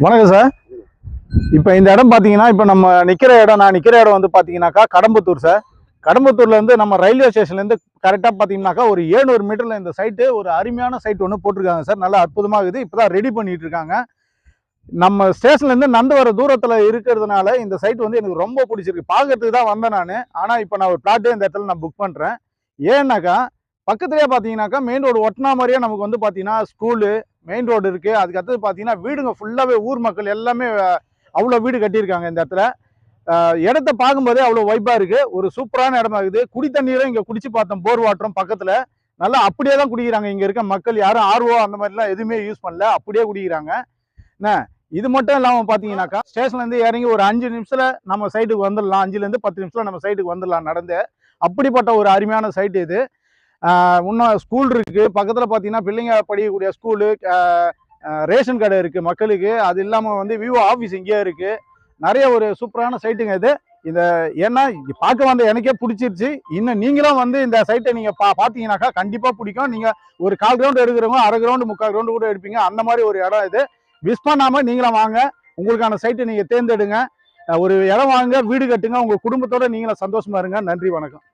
வணக்கம் சார். இப்போ இந்த இடம் பார்த்தீங்கன்னா, இப்போ நம்ம நிற்கிற இடம் நான் நிற்கிற இடம் வந்து பார்த்தீங்கன்னாக்கா கடம்பத்தூர் சார். கடம்பத்தூர்லேருந்து நம்ம ரயில்வே ஸ்டேஷன்லேருந்து கரெக்டாக பார்த்தீங்கன்னாக்கா ஒரு 700 மீட்டரில் இந்த சைட்டு ஒரு அருமையான சைட் ஒன்று போட்டிருக்காங்க சார். நல்லா அற்புதமாக இருக்குது. இப்போ தான் ரெடி பண்ணிட்டு இருக்காங்க. நம்ம ஸ்டேஷன்லேருந்து நடந்து வர தூரத்தில் இருக்கிறதுனால இந்த சைட் வந்து எனக்கு ரொம்ப பிடிச்சிருக்கு. பார்க்கறதுக்கு தான் வந்தேன் நான். ஆனால் இப்போ நான் ஒரு பிளாட்டே இந்த இடத்துல நான் புக் பண்ணுறேன். ஏன்னாக்கா பக்கத்துலேயே பார்த்தீங்கன்னாக்கா மெயின் ரோடு ஒட்டினா மாதிரியே நமக்கு வந்து பார்த்தீங்கன்னா ஸ்கூலு, மெயின் ரோடு இருக்குது. அதுக்கு அடுத்தது பார்த்தீங்கன்னா வீடுங்க ஃபுல்லாகவே ஊர் மக்கள் எல்லாமே அவ்வளோ வீடு கட்டியிருக்காங்க இந்த இடத்துல. இடத்த பார்க்கும்போதே அவ்வளோ வைப்பாக இருக்குது. ஒரு சூப்பரான இடமா இருக்குது. குடி தண்ணீரும் இங்கே குடிச்சு பார்த்தோம், போர் வாட்டரும் பக்கத்தில். நல்லா அப்படியே தான் குடிக்கிறாங்க. இங்கே இருக்க மக்கள் யாரும் ஆர்வோ அந்த மாதிரிலாம் எதுவுமே யூஸ் பண்ணல, அப்படியே குடிக்கிறாங்க. என்ன இது மட்டும் இல்லாமல் பார்த்தீங்கன்னாக்கா ஸ்டேஷன்லேருந்து இறங்கி ஒரு 5 நிமிஷத்தில் நம்ம சைட்டுக்கு வந்துடலாம். 5லேருந்து 10 நிமிஷத்தில் நம்ம சைட்டுக்கு வந்துடலாம் நடந்து. அப்படிப்பட்ட ஒரு அருமையான சைட்டு இது. இன்னும் ஸ்கூல் இருக்குது பக்கத்தில். பார்த்தீங்கன்னா பிள்ளைங்க படிக்கக்கூடிய ஸ்கூலு, ரேஷன் கடை இருக்குது மக்களுக்கு. அது இல்லாமல் வந்து விவோ ஆஃபீஸ் இங்கேயே இருக்குது. நிறைய ஒரு சூப்பரான சைட்டுங்க இது. இந்த ஏன்னா பார்க்க வந்த எனக்கே பிடிச்சிருச்சு. இன்னும் நீங்களும் வந்து இந்த சைட்டை நீங்கள் பார்த்தீங்கன்னாக்கா கண்டிப்பாக பிடிக்கும். நீங்கள் ஒரு 1/4 கிரவுண்டு எடுக்கிறவங்க 1/2 கிரவுண்டு 3/4 கிரவுண்டு கூட எடுப்பீங்க. அந்த மாதிரி ஒரு இடம் இது. மிஸ் பண்ணாமல் நீங்களும் வாங்க. உங்களுக்கான சைட்டை நீங்கள் தேர்ந்தெடுங்க. ஒரு இடம் வாங்க, வீடு கட்டுங்க. உங்கள் குடும்பத்தோடு நீங்களும் சந்தோஷமா இருங்க. நன்றி, வணக்கம்.